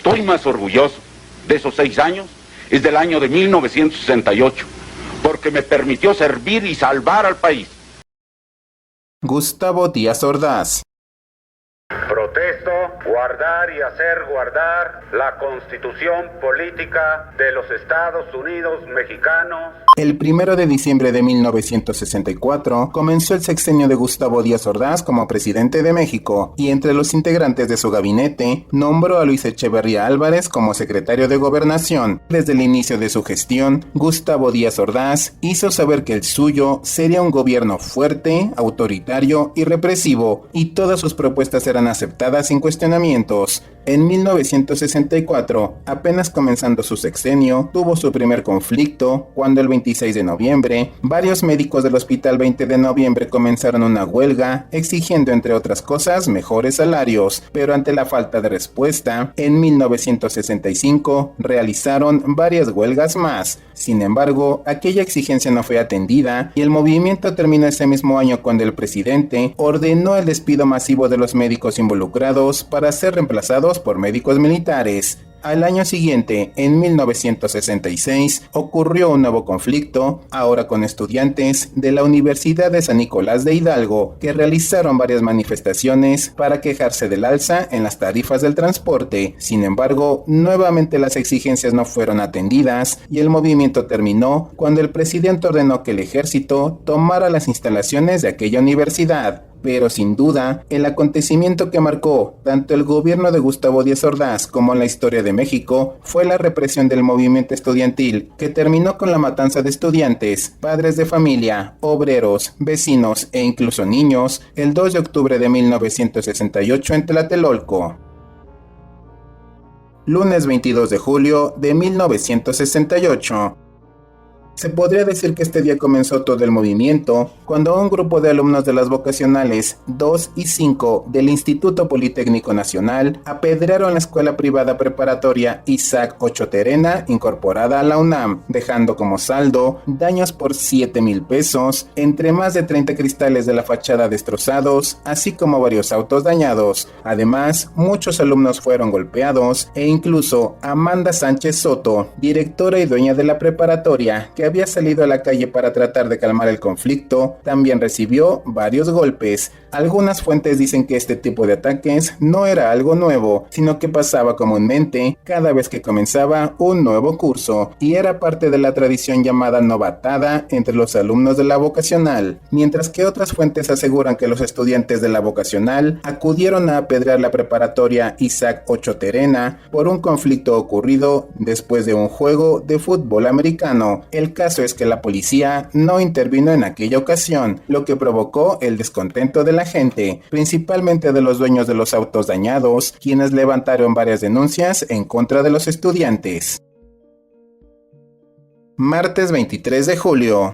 estoy más orgulloso de esos 6 años es del año de 1968, porque me permitió servir y salvar al país. Gustavo Díaz Ordaz. Protesto guardar y hacer guardar la Constitución Política de los Estados Unidos Mexicanos. El 1 de diciembre de 1964 comenzó el sexenio de Gustavo Díaz Ordaz como presidente de México y entre los integrantes de su gabinete nombró a Luis Echeverría Álvarez como secretario de Gobernación. Desde el inicio de su gestión, Gustavo Díaz Ordaz hizo saber que el suyo sería un gobierno fuerte, autoritario y represivo, y todas sus propuestas eran aceptadas sin cuestionamientos. En 1964, apenas comenzando su sexenio, tuvo su primer conflicto cuando el 26 de noviembre, varios médicos del Hospital 20 de Noviembre comenzaron una huelga exigiendo, entre otras cosas, mejores salarios, pero ante la falta de respuesta, en 1965 realizaron varias huelgas más. Sin embargo, aquella exigencia no fue atendida y el movimiento terminó ese mismo año cuando el presidente ordenó el despido masivo de los médicos involucrados para ser reemplazados por médicos militares. Al año siguiente, en 1966, ocurrió un nuevo conflicto, ahora con estudiantes de la Universidad de San Nicolás de Hidalgo, que realizaron varias manifestaciones para quejarse del alza en las tarifas del transporte. Sin embargo, nuevamente las exigencias no fueron atendidas y el movimiento terminó cuando el presidente ordenó que el ejército tomara las instalaciones de aquella universidad. Pero sin duda, el acontecimiento que marcó tanto el gobierno de Gustavo Díaz Ordaz como la historia de México fue la represión del movimiento estudiantil, que terminó con la matanza de estudiantes, padres de familia, obreros, vecinos e incluso niños el 2 de octubre de 1968 en Tlatelolco. Lunes 22 de julio de 1968. Se podría decir que este día comenzó todo el movimiento, cuando un grupo de alumnos de las vocacionales 2 y 5 del Instituto Politécnico Nacional apedrearon la escuela privada preparatoria Isaac Ochoa Terena, incorporada a la UNAM, dejando como saldo daños por 7,000 pesos, entre más de 30 cristales de la fachada destrozados, así como varios autos dañados. Además, muchos alumnos fueron golpeados e incluso Amanda Sánchez Soto, directora y dueña de la preparatoria, que había salido a la calle para tratar de calmar el conflicto, también recibió varios golpes. Algunas fuentes dicen que este tipo de ataques no era algo nuevo, sino que pasaba comúnmente cada vez que comenzaba un nuevo curso, y era parte de la tradición llamada novatada entre los alumnos de la vocacional, mientras que otras fuentes aseguran que los estudiantes de la vocacional acudieron a apedrear la preparatoria Isaac Ochoa Terena por un conflicto ocurrido después de un juego de fútbol americano. El caso es que la policía no intervino en aquella ocasión, lo que provocó el descontento de la gente, principalmente de los dueños de los autos dañados, quienes levantaron varias denuncias en contra de los estudiantes. Martes 23 de julio.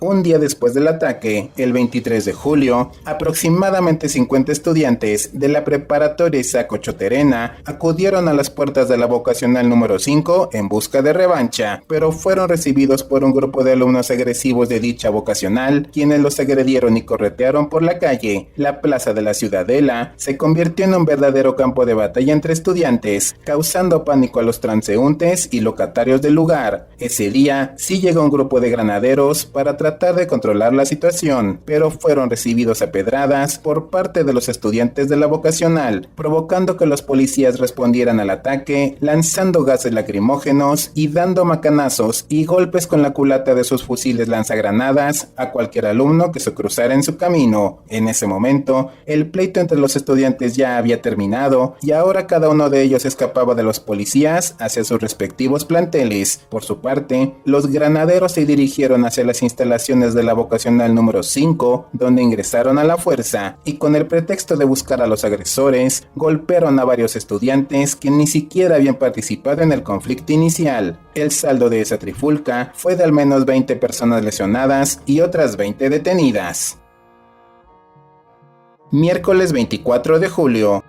Un día después del ataque, el 23 de julio, aproximadamente 50 estudiantes de la preparatoria Isaac Ochoa Terena acudieron a las puertas de la vocacional número 5 en busca de revancha, pero fueron recibidos por un grupo de alumnos agresivos de dicha vocacional, quienes los agredieron y corretearon por la calle. La plaza de la Ciudadela se convirtió en un verdadero campo de batalla entre estudiantes, causando pánico a los transeúntes y locatarios del lugar. Ese día sí llegó un grupo de granaderos para tratar de controlar la situación, pero fueron recibidos a pedradas por parte de los estudiantes de la vocacional, provocando que los policías respondieran al ataque, lanzando gases lacrimógenos y dando macanazos y golpes con la culata de sus fusiles lanzagranadas a cualquier alumno que se cruzara en su camino. En ese momento, el pleito entre los estudiantes ya había terminado y ahora cada uno de ellos escapaba de los policías hacia sus respectivos planteles. Por su parte, los granaderos se dirigieron hacia las instalaciones de la vocacional número 5, donde ingresaron a la fuerza y con el pretexto de buscar a los agresores, golpearon a varios estudiantes que ni siquiera habían participado en el conflicto inicial. El saldo de esa trifulca fue de al menos 20 personas lesionadas y otras 20 detenidas. Miércoles 24 de julio.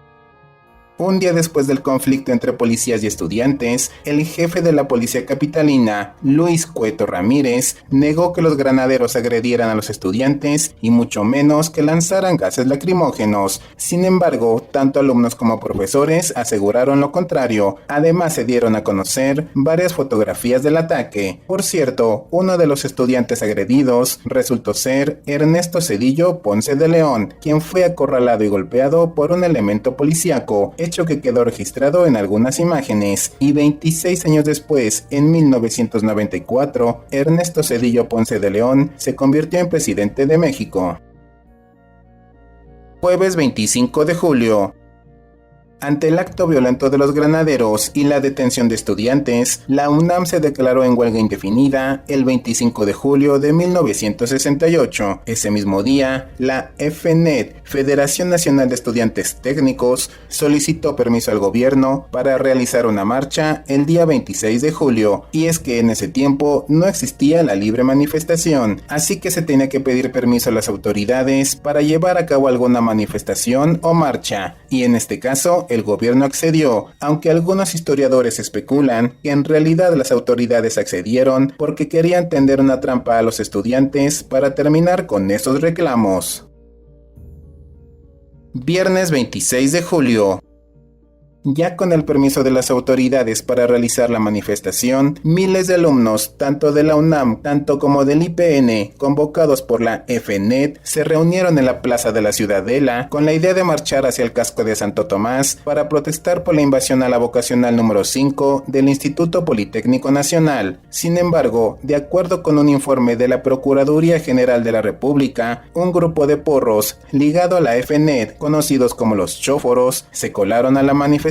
Un día después del conflicto entre policías y estudiantes, el jefe de la policía capitalina, Luis Cueto Ramírez, negó que los granaderos agredieran a los estudiantes y mucho menos que lanzaran gases lacrimógenos. Sin embargo, tanto alumnos como profesores aseguraron lo contrario. Además, se dieron a conocer varias fotografías del ataque. Por cierto, uno de los estudiantes agredidos resultó ser Ernesto Zedillo Ponce de León, quien fue acorralado y golpeado por un elemento policíaco, hecho que quedó registrado en algunas imágenes. Y 26 años después, en 1994, Ernesto Zedillo Ponce de León se convirtió en presidente de México. Jueves 25 de julio. Ante el acto violento de los granaderos y la detención de estudiantes, la UNAM se declaró en huelga indefinida el 25 de julio de 1968. Ese mismo día, la FNET, Federación Nacional de Estudiantes Técnicos, solicitó permiso al gobierno para realizar una marcha el día 26 de julio, y es que en ese tiempo no existía la libre manifestación, así que se tenía que pedir permiso a las autoridades para llevar a cabo alguna manifestación o marcha, y en este caso, el gobierno accedió, aunque algunos historiadores especulan que en realidad las autoridades accedieron porque querían tender una trampa a los estudiantes para terminar con esos reclamos. Viernes 26 de julio. Ya con el permiso de las autoridades para realizar la manifestación, miles de alumnos, tanto de la UNAM, tanto como del IPN, convocados por la FNET, se reunieron en la Plaza de la Ciudadela con la idea de marchar hacia el casco de Santo Tomás para protestar por la invasión a la vocacional número 5 del Instituto Politécnico Nacional. Sin embargo, de acuerdo con un informe de la Procuraduría General de la República, un grupo de porros ligado a la FNET, conocidos como los chóforos, se colaron a la manifestación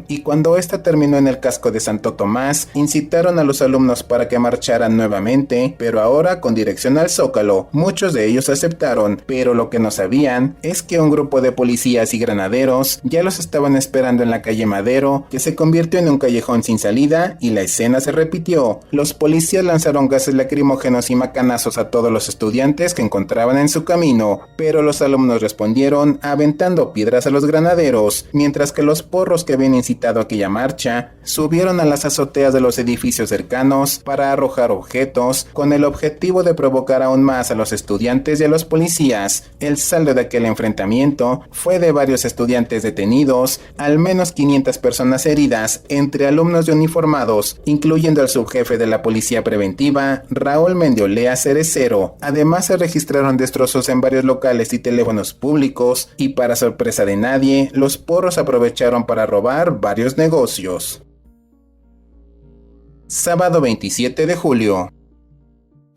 y cuando esta terminó en el casco de Santo Tomás, incitaron a los alumnos para que marcharan nuevamente, pero ahora con dirección al Zócalo. Muchos de ellos aceptaron, pero lo que no sabían es que un grupo de policías y granaderos ya los estaban esperando en la calle Madero, que se convirtió en un callejón sin salida, y la escena se repitió. Los policías lanzaron gases lacrimógenos y macanazos a todos los estudiantes que encontraban en su camino, pero los alumnos respondieron aventando piedras a los granaderos, mientras que los porros que habían incitado aquella marcha subieron a las azoteas de los edificios cercanos para arrojar objetos con el objetivo de provocar aún más a los estudiantes y a los policías. El saldo de aquel enfrentamiento fue de varios estudiantes detenidos, al menos 500 personas heridas, entre alumnos y uniformados, incluyendo al subjefe de la policía preventiva, Raúl Mendiolea Cerecero. Además se registraron destrozos en varios locales y teléfonos públicos, y para sorpresa de nadie, los porros aprovecharon para robar varios negocios. Sábado 27 de julio.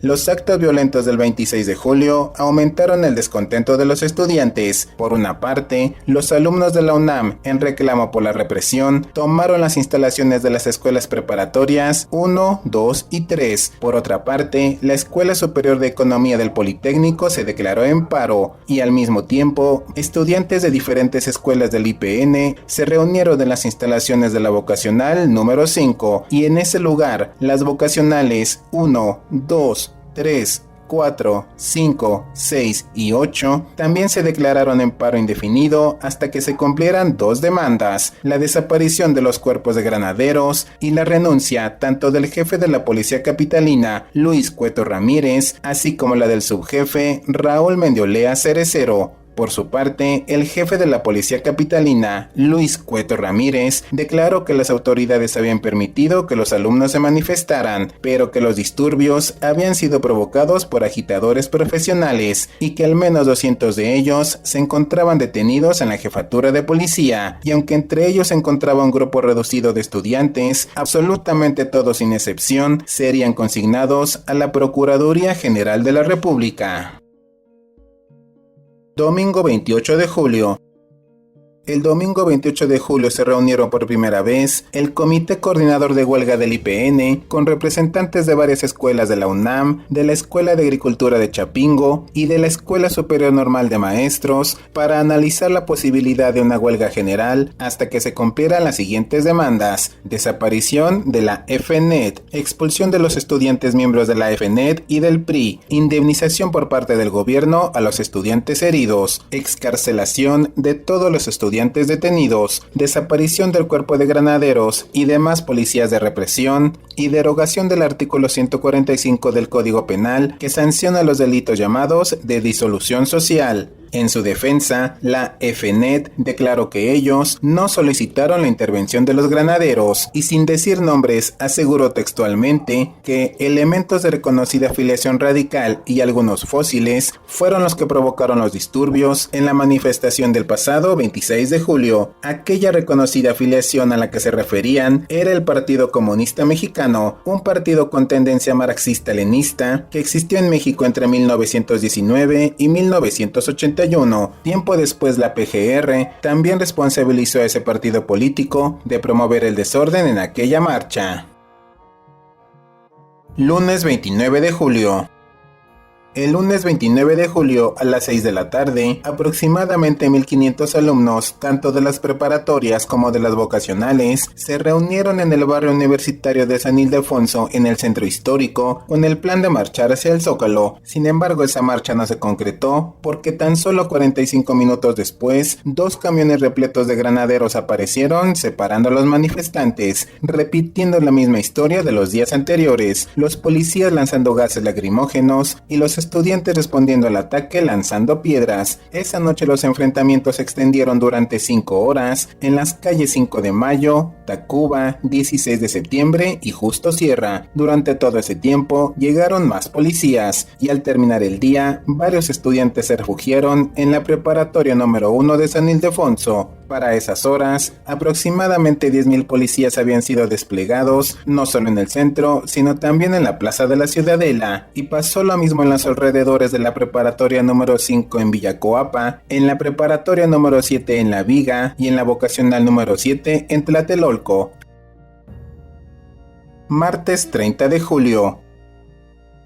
Los actos violentos del 26 de julio aumentaron el descontento de los estudiantes. Por una parte, los alumnos de la UNAM, en reclamo por la represión, tomaron las instalaciones de las escuelas preparatorias 1, 2 y 3. Por otra parte, la Escuela Superior de Economía del Politécnico se declaró en paro, y al mismo tiempo, estudiantes de diferentes escuelas del IPN se reunieron en las instalaciones de la vocacional número 5, y en ese lugar, las vocacionales 1, 2, 3, 4, 5, 6 y 8 también se declararon en paro indefinido hasta que se cumplieran dos demandas: la desaparición de los cuerpos de granaderos y la renuncia tanto del jefe de la policía capitalina, Luis Cueto Ramírez, así como la del subjefe, Raúl Mendiolea Cerecero. Por su parte, el jefe de la policía capitalina, Luis Cueto Ramírez, declaró que las autoridades habían permitido que los alumnos se manifestaran, pero que los disturbios habían sido provocados por agitadores profesionales y que al menos 200 de ellos se encontraban detenidos en la jefatura de policía, y aunque entre ellos se encontraba un grupo reducido de estudiantes, absolutamente todos sin excepción serían consignados a la Procuraduría General de la República. Domingo 28 de julio. El domingo 28 de julio se reunieron por primera vez el Comité Coordinador de Huelga del IPN con representantes de varias escuelas de la UNAM, de la Escuela de Agricultura de Chapingo y de la Escuela Superior Normal de Maestros para analizar la posibilidad de una huelga general hasta que se cumplieran las siguientes demandas: desaparición de la FNET, expulsión de los estudiantes miembros de la FNET y del PRI, indemnización por parte del gobierno a los estudiantes heridos, excarcelación de todos los estudiantes estudiantes detenidos, desaparición del cuerpo de granaderos y demás policías de represión, y derogación del artículo 145 del Código Penal que sanciona los delitos llamados de disolución social. En su defensa, la FNET declaró que ellos no solicitaron la intervención de los granaderos y, sin decir nombres, aseguró textualmente que elementos de reconocida afiliación radical y algunos fósiles fueron los que provocaron los disturbios en la manifestación del pasado 26 de julio. Aquella reconocida afiliación a la que se referían era el Partido Comunista Mexicano, un partido con tendencia marxista-leninista que existió en México entre 1919 y 1981. Tiempo después, la PGR también responsabilizó a ese partido político de promover el desorden en aquella marcha. Lunes 29 de julio. El lunes 29 de julio a las 6 de la tarde, aproximadamente 1.500 alumnos, tanto de las preparatorias como de las vocacionales, se reunieron en el barrio universitario de San Ildefonso, en el centro histórico, con el plan de marchar hacia el Zócalo. Sin embargo, esa marcha no se concretó porque tan solo 45 minutos después, 2 camiones repletos de granaderos aparecieron separando a los manifestantes, repitiendo la misma historia de los días anteriores, los policías lanzando gases lacrimógenos y los estudiantes respondiendo al ataque lanzando piedras. Esa noche los enfrentamientos se extendieron durante 5 horas en las calles 5 de Mayo, Tacuba, 16 de septiembre y Justo Sierra. Durante todo ese tiempo llegaron más policías y al terminar el día, varios estudiantes se refugiaron en la preparatoria número 1 de San Ildefonso. Para esas horas, aproximadamente 10.000 policías habían sido desplegados, no solo en el centro, sino también en la plaza de la Ciudadela, y pasó lo mismo en los alrededores de la preparatoria número 5 en Villacoapa, en la preparatoria número 7 en La Viga y en la vocacional número 7 en Tlatelolco. Martes 30 de julio.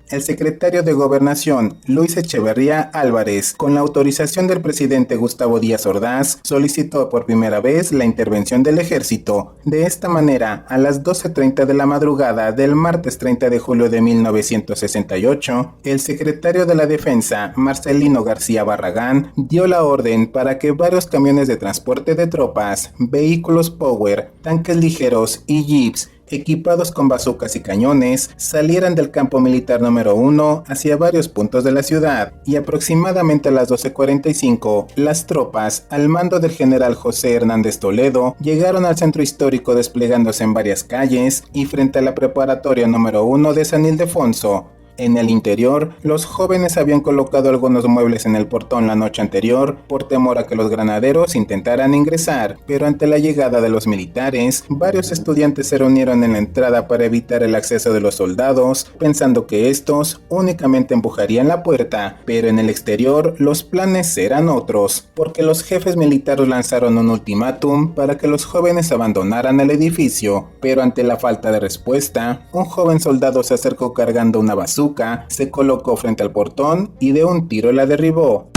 El secretario de Gobernación, Luis Echeverría Álvarez, con la autorización del presidente Gustavo Díaz Ordaz, solicitó por primera vez la intervención del ejército. De esta manera, a las 12:30 de la madrugada del martes 30 de julio de 1968, el secretario de la Defensa, Marcelino García Barragán, dio la orden para que varios camiones de transporte de tropas, vehículos Power, tanques ligeros y jeeps, equipados con bazucas y cañones, salieran del campo militar número 1 hacia varios puntos de la ciudad, y aproximadamente a las 12:45, las tropas, al mando del general José Hernández Toledo, llegaron al centro histórico desplegándose en varias calles y frente a la preparatoria número 1 de San Ildefonso. En el interior, los jóvenes habían colocado algunos muebles en el portón la noche anterior por temor a que los granaderos intentaran ingresar, pero ante la llegada de los militares, varios estudiantes se reunieron en la entrada para evitar el acceso de los soldados, pensando que estos únicamente empujarían la puerta, pero en el exterior los planes eran otros, porque los jefes militares lanzaron un ultimátum para que los jóvenes abandonaran el edificio, pero ante la falta de respuesta, un joven soldado se acercó cargando una bazuca, se colocó frente al portón y de un tiro la derribó.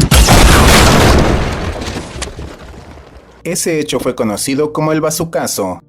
Ese hecho fue conocido como el bazucazo.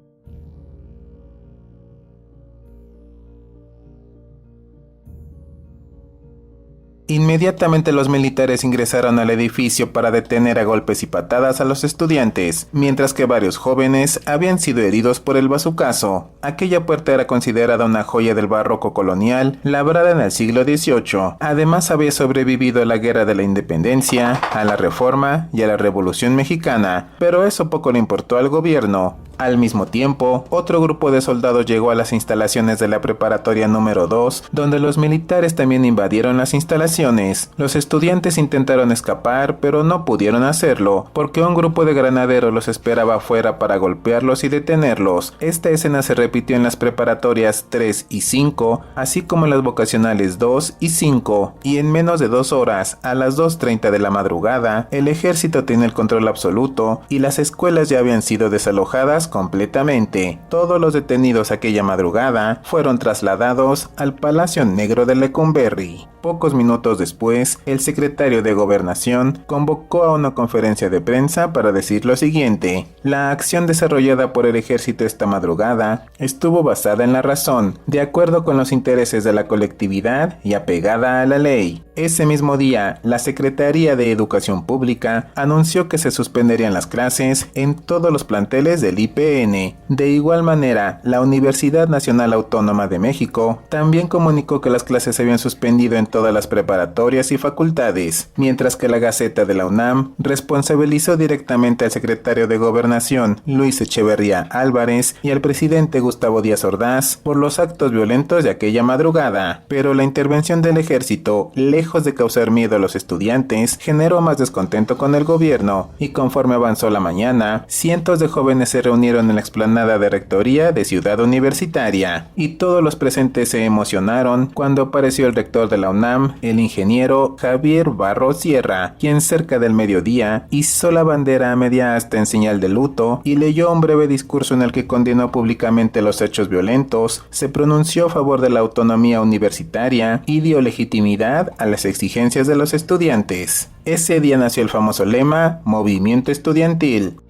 Inmediatamente los militares ingresaron al edificio para detener a golpes y patadas a los estudiantes, mientras que varios jóvenes habían sido heridos por el bazucazo. Aquella puerta era considerada una joya del barroco colonial, labrada en el siglo XVIII. Además había sobrevivido a la Guerra de la Independencia, a la Reforma y a la Revolución Mexicana, pero eso poco le importó al gobierno. Al mismo tiempo, otro grupo de soldados llegó a las instalaciones de la preparatoria número 2, donde los militares también invadieron las instalaciones. Los estudiantes intentaron escapar, pero no pudieron hacerlo, porque un grupo de granaderos los esperaba afuera para golpearlos y detenerlos. Esta escena se repitió en las preparatorias 3 y 5, así como en las vocacionales 2 y 5, y en menos de 2 horas, a las 2:30 de la madrugada, el ejército tenía el control absoluto y las escuelas ya habían sido desalojadas completamente. Todos los detenidos aquella madrugada fueron trasladados al Palacio Negro de Lecumberri. Pocos minutos después, el secretario de Gobernación convocó a una conferencia de prensa para decir lo siguiente: la acción desarrollada por el ejército esta madrugada estuvo basada en la razón, de acuerdo con los intereses de la colectividad y apegada a la ley. Ese mismo día, la Secretaría de Educación Pública anunció que se suspenderían las clases en todos los planteles del IPN. De igual manera, la Universidad Nacional Autónoma de México también comunicó que las clases se habían suspendido en todas las preparatorias y facultades, mientras que la Gaceta de la UNAM responsabilizó directamente al secretario de Gobernación, Luis Echeverría Álvarez, y al presidente Gustavo Díaz Ordaz por los actos violentos de aquella madrugada. Pero la intervención del ejército, lejos de causar miedo a los estudiantes, generó más descontento con el gobierno, y conforme avanzó la mañana, cientos de jóvenes se reunieron en la explanada de Rectoría de Ciudad Universitaria, y todos los presentes se emocionaron cuando apareció el rector de la UNAM, el ingeniero Javier Barros Sierra, quien cerca del mediodía izó la bandera a media asta en señal de luto y leyó un breve discurso en el que condenó públicamente los hechos violentos, se pronunció a favor de la autonomía universitaria y dio legitimidad a las exigencias de los estudiantes. Ese día nació el famoso lema Movimiento Estudiantil.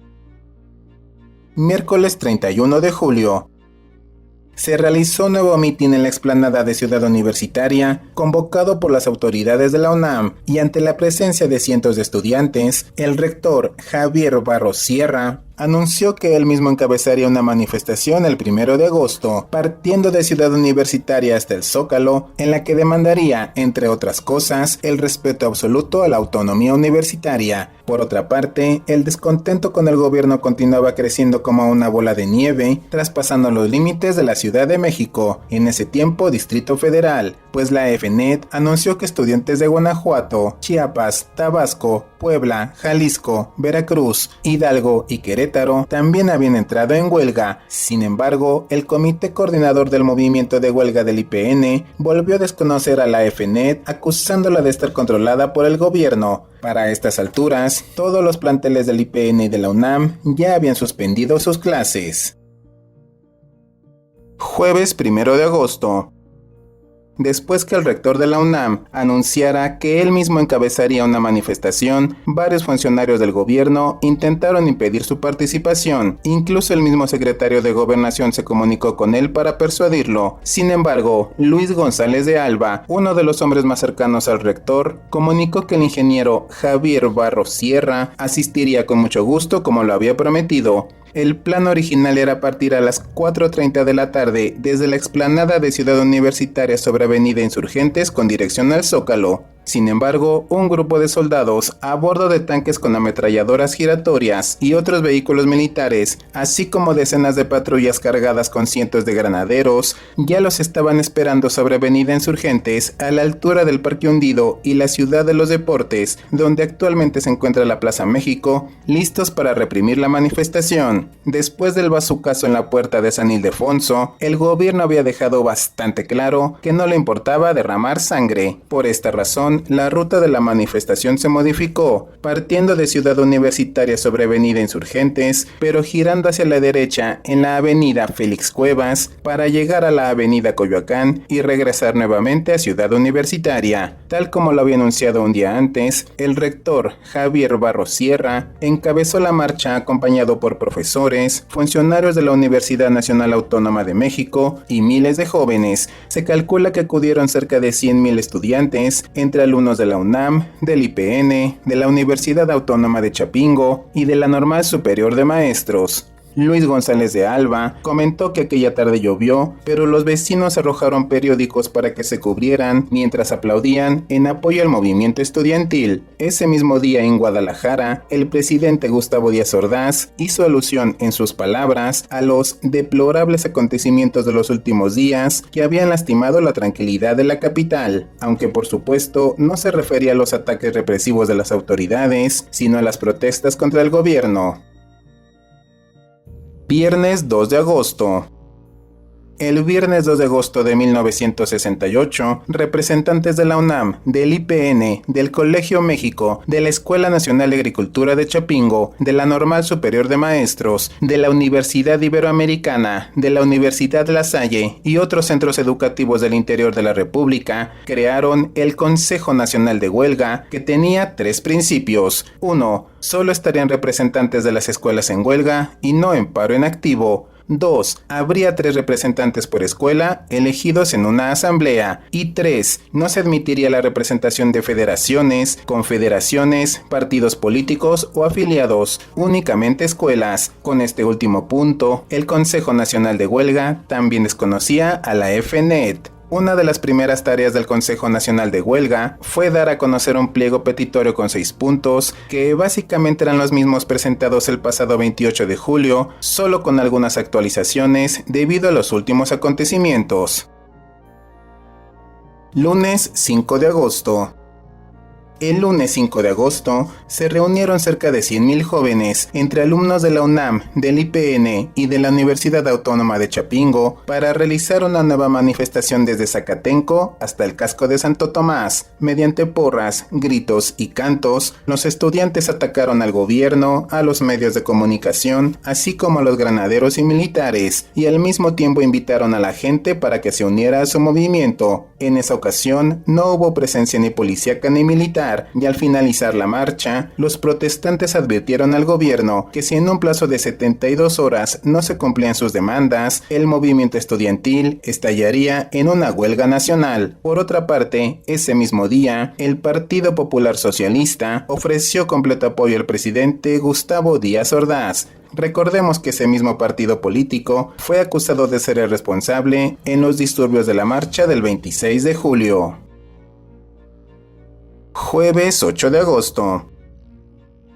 Miércoles 31 de julio. Se realizó un nuevo mitin en la explanada de Ciudad Universitaria, convocado por las autoridades de la UNAM, y ante la presencia de cientos de estudiantes, el rector Javier Barros Sierra anunció que él mismo encabezaría una manifestación el 1 de agosto, partiendo de Ciudad Universitaria hasta el Zócalo, en la que demandaría, entre otras cosas, el respeto absoluto a la autonomía universitaria. Por otra parte, el descontento con el gobierno continuaba creciendo como una bola de nieve, traspasando los límites de la Ciudad de México, en ese tiempo Distrito Federal, pues la FNET anunció que estudiantes de Guanajuato, Chiapas, Tabasco, Puebla, Jalisco, Veracruz, Hidalgo y Querétaro también habían entrado en huelga. Sin embargo, el comité coordinador del movimiento de huelga del IPN volvió a desconocer a la FNET, acusándola de estar controlada por el gobierno. Para estas alturas, todos los planteles del IPN y de la UNAM ya habían suspendido sus clases. Jueves 1 de agosto. Después que el rector de la UNAM anunciara que él mismo encabezaría una manifestación, varios funcionarios del gobierno intentaron impedir su participación. Incluso el mismo secretario de Gobernación se comunicó con él para persuadirlo. Sin embargo, Luis González de Alba, uno de los hombres más cercanos al rector, comunicó que el ingeniero Javier Barros Sierra asistiría con mucho gusto como lo había prometido. El plan original era partir a las 4:30 de la tarde desde la explanada de Ciudad Universitaria sobre Avenida Insurgentes con dirección al Zócalo. Sin embargo, un grupo de soldados a bordo de tanques con ametralladoras giratorias y otros vehículos militares, así como decenas de patrullas cargadas con cientos de granaderos, ya los estaban esperando sobre Avenida Insurgentes a la altura del Parque Hundido y la Ciudad de los Deportes, donde actualmente se encuentra la Plaza México, listos para reprimir la manifestación. Después del bazucazo en la puerta de San Ildefonso, el gobierno había dejado bastante claro que no le importaba derramar sangre. Por esta razón, la ruta de la manifestación se modificó, partiendo de Ciudad Universitaria sobre Avenida Insurgentes, pero girando hacia la derecha en la Avenida Félix Cuevas para llegar a la Avenida Coyoacán y regresar nuevamente a Ciudad Universitaria. Tal como lo había anunciado un día antes, el rector Javier Barros Sierra encabezó la marcha acompañado por profesores, funcionarios de la Universidad Nacional Autónoma de México y miles de jóvenes. Se calcula que acudieron cerca de 100,000 estudiantes, entre alumnos de la UNAM, del IPN, de la Universidad Autónoma de Chapingo y de la Normal Superior de Maestros. Luis González de Alba comentó que aquella tarde llovió, pero los vecinos arrojaron periódicos para que se cubrieran mientras aplaudían en apoyo al movimiento estudiantil. Ese mismo día en Guadalajara, el presidente Gustavo Díaz Ordaz hizo alusión en sus palabras a los deplorables acontecimientos de los últimos días que habían lastimado la tranquilidad de la capital, aunque por supuesto no se refería a los ataques represivos de las autoridades, sino a las protestas contra el gobierno. Viernes 2 de agosto. El viernes 2 de agosto de 1968, representantes de la UNAM, del IPN, del Colegio México, de la Escuela Nacional de Agricultura de Chapingo, de la Normal Superior de Maestros, de la Universidad Iberoamericana, de la Universidad La Salle y otros centros educativos del interior de la República, crearon el Consejo Nacional de Huelga, que tenía 3 principios. 1. Solo estarían representantes de las escuelas en huelga y no en paro en activo. 2. Habría 3 representantes por escuela, elegidos en una asamblea. Y 3. No se admitiría la representación de federaciones, confederaciones, partidos políticos o afiliados, únicamente escuelas. Con este último punto, el Consejo Nacional de Huelga también desconocía a la FNET. Una de las primeras tareas del Consejo Nacional de Huelga fue dar a conocer un pliego petitorio con 6 puntos, que básicamente eran los mismos presentados el pasado 28 de julio, solo con algunas actualizaciones debido a los últimos acontecimientos. Lunes 5 de agosto. El lunes 5 de agosto se reunieron cerca de 100.000 jóvenes, entre alumnos de la UNAM, del IPN y de la Universidad Autónoma de Chapingo, para realizar una nueva manifestación desde Zacatenco hasta el casco de Santo Tomás. Mediante porras, gritos y cantos, los estudiantes atacaron al gobierno, a los medios de comunicación, así como a los granaderos y militares, y al mismo tiempo invitaron a la gente para que se uniera a su movimiento. En esa ocasión no hubo presencia ni policíaca ni militar, y al finalizar la marcha, los protestantes advirtieron al gobierno que si en un plazo de 72 horas no se cumplían sus demandas, el movimiento estudiantil estallaría en una huelga nacional. Por otra parte, ese mismo día, el Partido Popular Socialista ofreció completo apoyo al presidente Gustavo Díaz Ordaz. Recordemos que ese mismo partido político fue acusado de ser el responsable en los disturbios de la marcha del 26 de julio. Jueves 8 de agosto.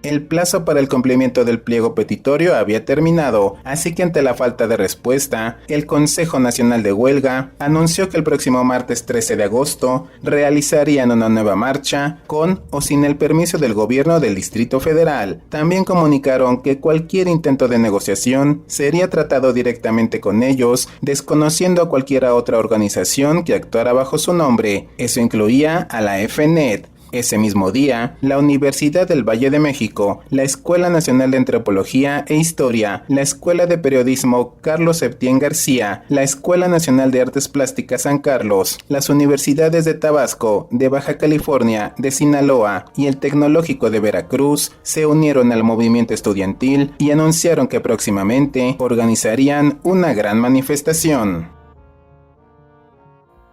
El plazo para el cumplimiento del pliego petitorio había terminado, así que ante la falta de respuesta, el Consejo Nacional de Huelga anunció que el próximo martes 13 de agosto realizarían una nueva marcha con o sin el permiso del gobierno del Distrito Federal. También comunicaron que cualquier intento de negociación sería tratado directamente con ellos, desconociendo a cualquier otra organización que actuara bajo su nombre. Eso incluía a la FNET. Ese mismo día, la Universidad del Valle de México, la Escuela Nacional de Antropología e Historia, la Escuela de Periodismo Carlos Septién García, la Escuela Nacional de Artes Plásticas San Carlos, las universidades de Tabasco, de Baja California, de Sinaloa y el Tecnológico de Veracruz se unieron al movimiento estudiantil y anunciaron que próximamente organizarían una gran manifestación.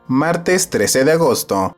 Martes 13 de agosto.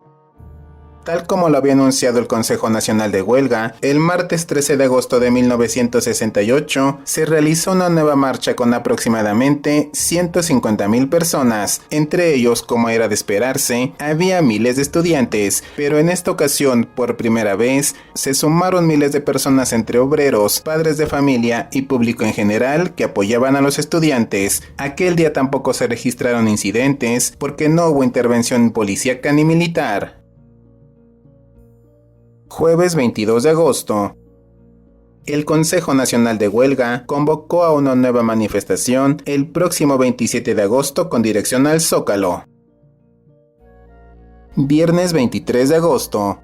Tal como lo había anunciado el Consejo Nacional de Huelga, el martes 13 de agosto de 1968 se realizó una nueva marcha con aproximadamente 150.000 personas. Entre ellos, como era de esperarse, había miles de estudiantes, pero en esta ocasión, por primera vez, se sumaron miles de personas entre obreros, padres de familia y público en general que apoyaban a los estudiantes. Aquel día tampoco se registraron incidentes porque no hubo intervención policíaca ni militar. Jueves 22 de agosto. El Consejo Nacional de Huelga convocó a una nueva manifestación el próximo 27 de agosto con dirección al Zócalo. Viernes 23 de agosto.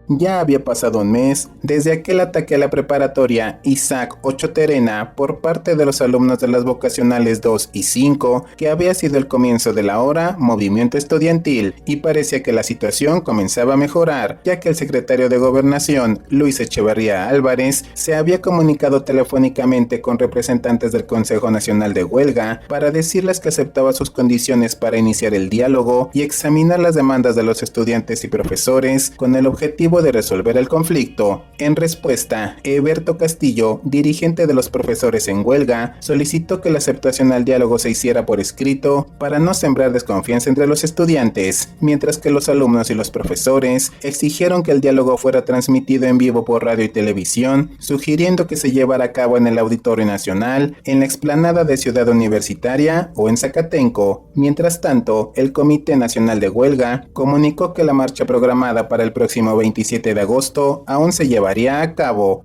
Ya había pasado un mes desde aquel ataque a la preparatoria Isaac Ochoa Terena por parte de los alumnos de las vocacionales 2 y 5, que había sido el comienzo de la ahora movimiento estudiantil, y parecía que la situación comenzaba a mejorar, ya que el secretario de Gobernación, Luis Echeverría Álvarez, se había comunicado telefónicamente con representantes del Consejo Nacional de Huelga para decirles que aceptaba sus condiciones para iniciar el diálogo y examinar las demandas de los estudiantes y profesores con el objetivo de resolver el conflicto. En respuesta, Eberto Castillo, dirigente de los profesores en huelga, solicitó que la aceptación al diálogo se hiciera por escrito para no sembrar desconfianza entre los estudiantes, mientras que los alumnos y los profesores exigieron que el diálogo fuera transmitido en vivo por radio y televisión, sugiriendo que se llevara a cabo en el Auditorio Nacional, en la explanada de Ciudad Universitaria o en Zacatenco. Mientras tanto, el Comité Nacional de Huelga comunicó que la marcha programada para el próximo 27 de agosto aún se llevaría a cabo.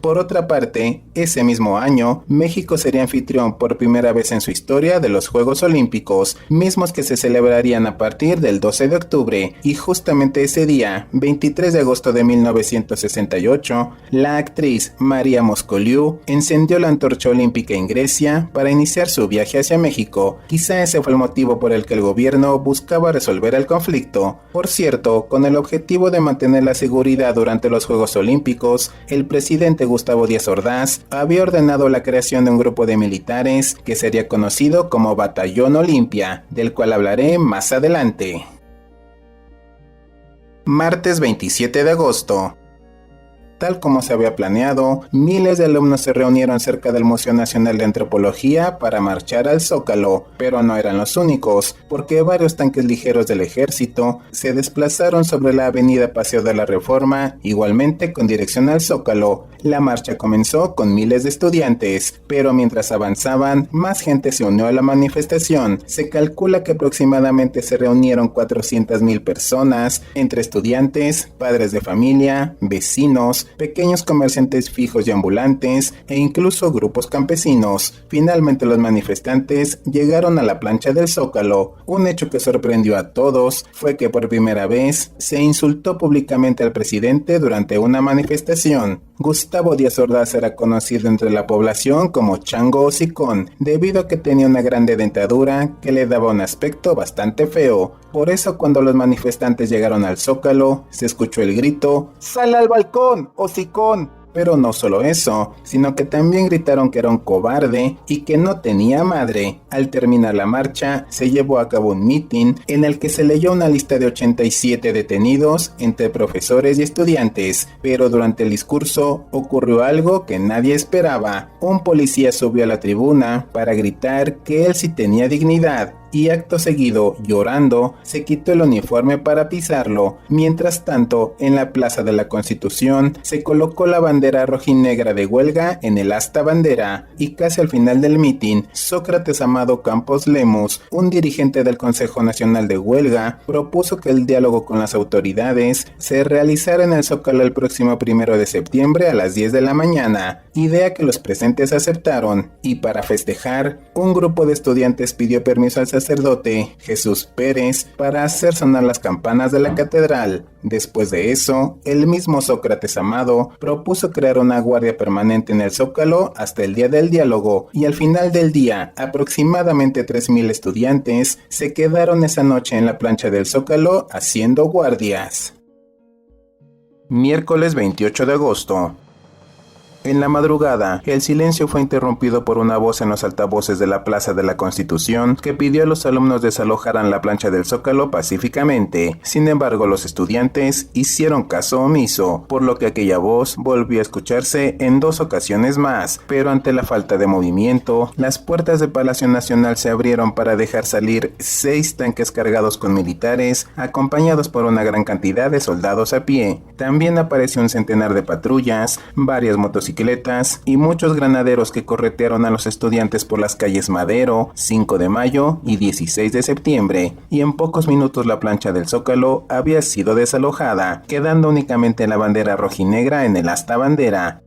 Por otra parte, ese mismo año, México sería anfitrión por primera vez en su historia de los Juegos Olímpicos, mismos que se celebrarían a partir del 12 de octubre, y justamente ese día, 23 de agosto de 1968, la actriz María Moscoliu encendió la antorcha olímpica en Grecia para iniciar su viaje hacia México. Quizá ese fue el motivo por el que el gobierno buscaba resolver el conflicto. Por cierto, con el objetivo de mantener la seguridad durante los Juegos Olímpicos, el presidente Gustavo Díaz Ordaz había ordenado la creación de un grupo de militares que sería conocido como Batallón Olimpia, del cual hablaré más adelante. Martes 27 de agosto. Tal como se había planeado, miles de alumnos se reunieron cerca del Museo Nacional de Antropología para marchar al Zócalo, pero no eran los únicos, porque varios tanques ligeros del ejército se desplazaron sobre la avenida Paseo de la Reforma, igualmente con dirección al Zócalo. La marcha comenzó con miles de estudiantes, pero mientras avanzaban, más gente se unió a la manifestación. Se calcula que aproximadamente se reunieron 400,000 personas, entre estudiantes, padres de familia, vecinos, pequeños comerciantes fijos y ambulantes, e incluso grupos campesinos. Finalmente los manifestantes llegaron a la plancha del Zócalo. Un hecho que sorprendió a todos fue que por primera vez se insultó públicamente al presidente durante una manifestación. Gustavo Díaz Ordaz era conocido entre la población como Chango Hocicón, debido a que tenía una grande dentadura que le daba un aspecto bastante feo. Por eso cuando los manifestantes llegaron al Zócalo, se escuchó el grito: ¡Sal al balcón, hocicón! Pero no solo eso, sino que también gritaron que era un cobarde y que no tenía madre. Al terminar la marcha, se llevó a cabo un mitin en el que se leyó una lista de 87 detenidos entre profesores y estudiantes, pero durante el discurso ocurrió algo que nadie esperaba. Un policía subió a la tribuna para gritar que él sí tenía dignidad, y acto seguido, llorando, se quitó el uniforme para pisarlo. Mientras tanto, en la Plaza de la Constitución se colocó la bandera rojinegra de huelga en el asta bandera, y casi al final del mitin, Sócrates Amado Campos Lemus, un dirigente del Consejo Nacional de Huelga, propuso que el diálogo con las autoridades se realizara en el Zócalo el próximo 1 de septiembre a las 10 de la mañana, idea que los presentes aceptaron, y para festejar, un grupo de estudiantes pidió permiso al sacerdote Jesús Pérez para hacer sonar las campanas de la catedral. Después de eso, el mismo Sócrates Amado propuso crear una guardia permanente en el Zócalo hasta el día del diálogo, y al final del día, aproximadamente 3,000 estudiantes se quedaron esa noche en la plancha del Zócalo haciendo guardias. Miércoles 28 de agosto. En la madrugada, el silencio fue interrumpido por una voz en los altavoces de la Plaza de la Constitución que pidió a los alumnos desalojaran la plancha del Zócalo pacíficamente. Sin embargo, los estudiantes hicieron caso omiso, por lo que aquella voz volvió a escucharse en 2 ocasiones más, pero ante la falta de movimiento, las puertas de Palacio Nacional se abrieron para dejar salir 6 tanques cargados con militares, acompañados por una gran cantidad de soldados a pie. También apareció un centenar de patrullas, varias motocicletas y muchos granaderos que corretearon a los estudiantes por las calles Madero, 5 de mayo y 16 de septiembre, y en pocos minutos la plancha del Zócalo había sido desalojada, quedando únicamente la bandera rojinegra en el asta bandera.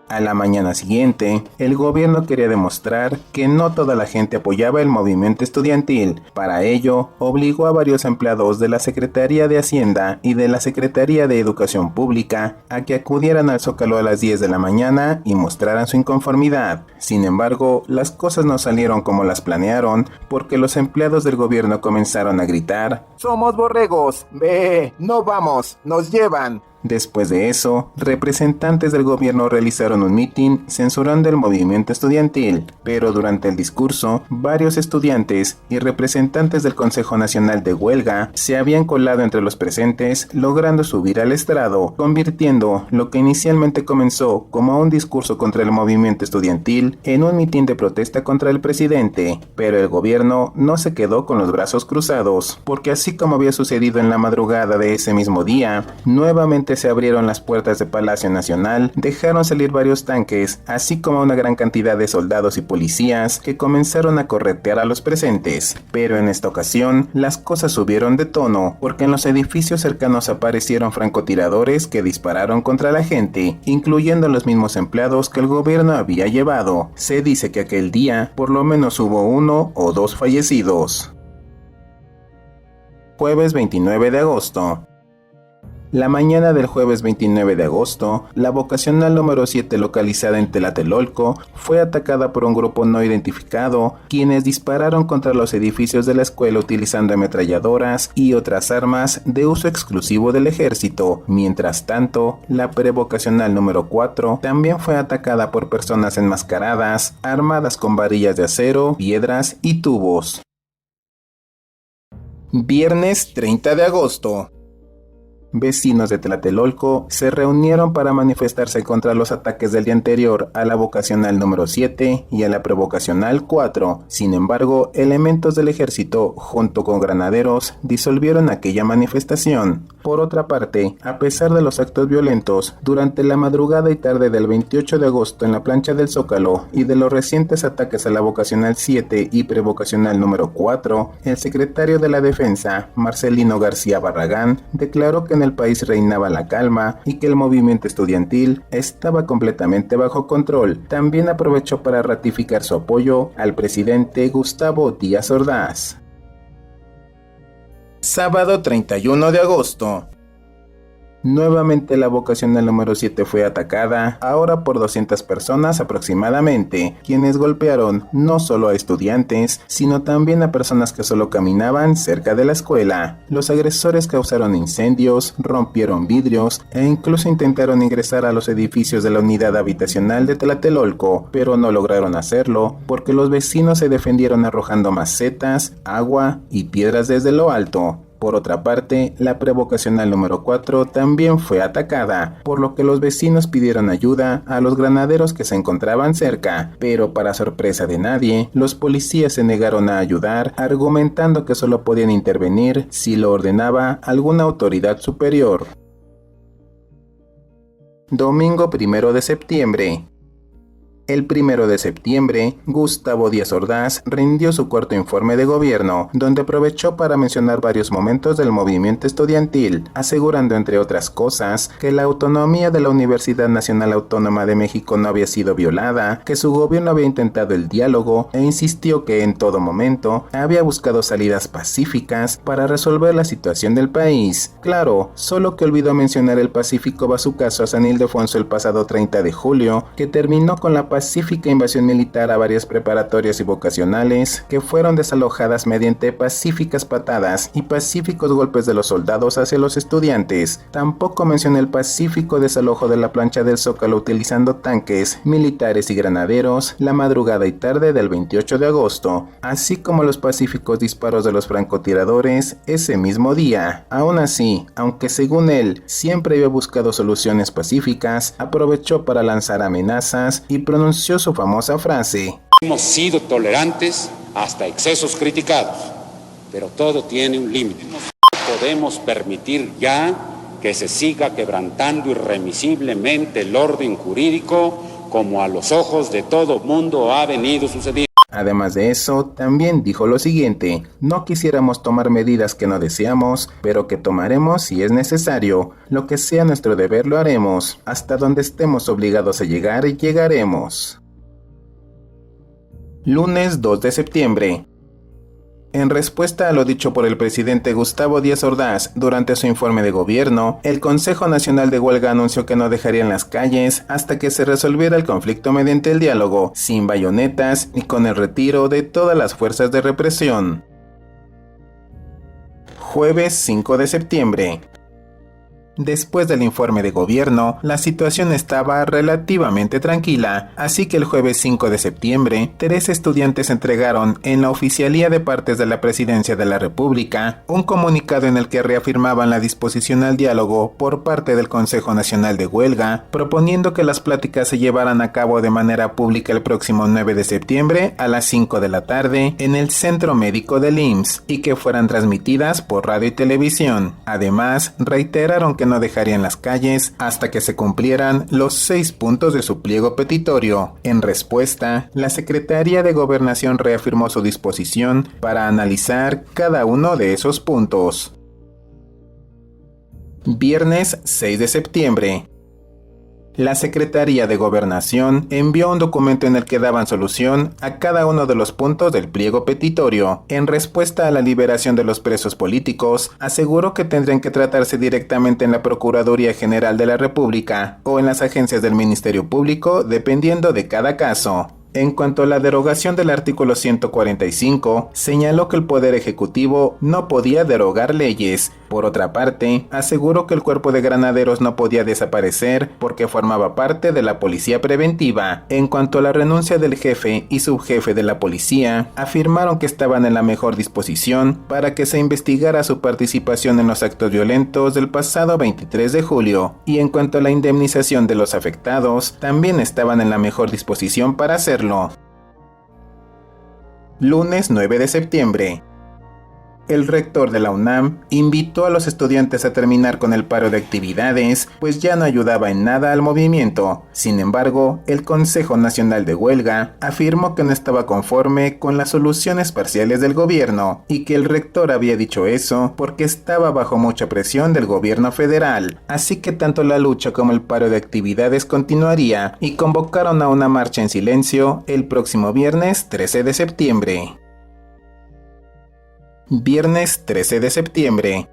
A la mañana siguiente, el gobierno quería demostrar que no toda la gente apoyaba el movimiento estudiantil. Para ello, obligó a varios empleados de la Secretaría de Hacienda y de la Secretaría de Educación Pública a que acudieran al Zócalo a las 10 de la mañana y mostraran su inconformidad. Sin embargo, las cosas no salieron como las planearon, porque los empleados del gobierno comenzaron a gritar: ¡Somos borregos! ¡Ve! ¡No vamos! ¡Nos llevan! Después de eso, representantes del gobierno realizaron un mitin censurando el movimiento estudiantil, pero durante el discurso, varios estudiantes y representantes del Consejo Nacional de Huelga se habían colado entre los presentes, logrando subir al estrado, convirtiendo lo que inicialmente comenzó como un discurso contra el movimiento estudiantil en un mitin de protesta contra el presidente. Pero el gobierno no se quedó con los brazos cruzados, porque así como había sucedido en la madrugada de ese mismo día, nuevamente Rápidamente se abrieron las puertas de Palacio Nacional, dejaron salir varios tanques, así como una gran cantidad de soldados y policías que comenzaron a corretear a los presentes. Pero en esta ocasión, las cosas subieron de tono, porque en los edificios cercanos aparecieron francotiradores que dispararon contra la gente, incluyendo los mismos empleados que el gobierno había llevado. Se dice que aquel día, por lo menos hubo 1 o 2 fallecidos. Jueves 29 de agosto. La mañana del jueves 29 de agosto, la vocacional número 7 localizada en Tlatelolco fue atacada por un grupo no identificado, quienes dispararon contra los edificios de la escuela utilizando ametralladoras y otras armas de uso exclusivo del ejército. Mientras tanto, la prevocacional número 4 también fue atacada por personas enmascaradas, armadas con varillas de acero, piedras y tubos. Viernes 30 de agosto. Vecinos de Tlatelolco se reunieron para manifestarse contra los ataques del día anterior a la vocacional número 7 y a la prevocacional 4. Sin embargo, elementos del ejército, junto con granaderos, disolvieron aquella manifestación. Por otra parte, a pesar de los actos violentos, durante la madrugada y tarde del 28 de agosto en la plancha del Zócalo y de los recientes ataques a la vocacional 7 y prevocacional número 4, el secretario de la Defensa, Marcelino García Barragán, declaró que en el país reinaba la calma y que el movimiento estudiantil estaba completamente bajo control. También aprovechó para ratificar su apoyo al presidente Gustavo Díaz Ordaz. Sábado 31 de agosto. Nuevamente la vocacional número 7 fue atacada, ahora por 200 personas aproximadamente, quienes golpearon no solo a estudiantes, sino también a personas que solo caminaban cerca de la escuela. Los agresores causaron incendios, rompieron vidrios e incluso intentaron ingresar a los edificios de la unidad habitacional de Tlatelolco, pero no lograron hacerlo porque los vecinos se defendieron arrojando macetas, agua y piedras desde lo alto. Por otra parte, la prevocacional número 4 también fue atacada, por lo que los vecinos pidieron ayuda a los granaderos que se encontraban cerca, pero para sorpresa de nadie, los policías se negaron a ayudar, argumentando que solo podían intervenir si lo ordenaba alguna autoridad superior. Domingo 1 de septiembre. El 1 de septiembre, Gustavo Díaz Ordaz rindió su cuarto informe de gobierno, donde aprovechó para mencionar varios momentos del movimiento estudiantil, asegurando entre otras cosas que la autonomía de la Universidad Nacional Autónoma de México no había sido violada, que su gobierno había intentado el diálogo e insistió que en todo momento había buscado salidas pacíficas para resolver la situación del país. Claro, solo que olvidó mencionar el pacífico bazucazo a San Ildefonso el pasado 30 de julio, que terminó con la pacífica invasión militar a varias preparatorias y vocacionales que fueron desalojadas mediante pacíficas patadas y pacíficos golpes de los soldados hacia los estudiantes. Tampoco mencioné el pacífico desalojo de la plancha del Zócalo utilizando tanques, militares y granaderos la madrugada y tarde del 28 de agosto, así como los pacíficos disparos de los francotiradores ese mismo día. Aún así, aunque según él siempre había buscado soluciones pacíficas, aprovechó para lanzar amenazas y pronunció su famosa frase: hemos sido tolerantes hasta excesos criticados, pero todo tiene un límite. No podemos permitir ya que se siga quebrantando irremisiblemente el orden jurídico como a los ojos de todo mundo ha venido sucediendo. Además de eso, también dijo lo siguiente: no quisiéramos tomar medidas que no deseamos, pero que tomaremos si es necesario. Lo que sea nuestro deber lo haremos. Hasta donde estemos obligados a llegar, llegaremos. Lunes 2 de septiembre. En respuesta a lo dicho por el presidente Gustavo Díaz Ordaz durante su informe de gobierno, el Consejo Nacional de Huelga anunció que no dejarían las calles hasta que se resolviera el conflicto mediante el diálogo, sin bayonetas y con el retiro de todas las fuerzas de represión. Jueves 5 de septiembre. Después del informe de gobierno, la situación estaba relativamente tranquila, así que el jueves 5 de septiembre, 3 estudiantes entregaron en la Oficialía de Partes de la Presidencia de la República un comunicado en el que reafirmaban la disposición al diálogo por parte del Consejo Nacional de Huelga, proponiendo que las pláticas se llevaran a cabo de manera pública el próximo 9 de septiembre a las 5 de la tarde en el Centro Médico del IMSS y que fueran transmitidas por radio y televisión. Además, reiteraron que que no dejarían las calles hasta que se cumplieran los 6 puntos de su pliego petitorio. En respuesta, la Secretaría de Gobernación reafirmó su disposición para analizar cada uno de esos puntos. Viernes 6 de septiembre. La Secretaría de Gobernación envió un documento en el que daban solución a cada uno de los puntos del pliego petitorio. En respuesta a la liberación de los presos políticos, aseguró que tendrían que tratarse directamente en la Procuraduría General de la República o en las agencias del Ministerio Público, dependiendo de cada caso. En cuanto a la derogación del artículo 145, señaló que el Poder Ejecutivo no podía derogar leyes. Por otra parte, aseguró que el cuerpo de granaderos no podía desaparecer porque formaba parte de la policía preventiva. En cuanto a la renuncia del jefe y subjefe de la policía, afirmaron que estaban en la mejor disposición para que se investigara su participación en los actos violentos del pasado 23 de julio. Y en cuanto a la indemnización de los afectados, también estaban en la mejor disposición para hacerlo. Lunes 9 de septiembre. El rector de la UNAM invitó a los estudiantes a terminar con el paro de actividades, pues ya no ayudaba en nada al movimiento. Sin embargo, el Consejo Nacional de Huelga afirmó que no estaba conforme con las soluciones parciales del gobierno y que el rector había dicho eso porque estaba bajo mucha presión del gobierno federal. Así que tanto la lucha como el paro de actividades continuaría y convocaron a una marcha en silencio el próximo viernes 13 de septiembre. Viernes 13 de septiembre.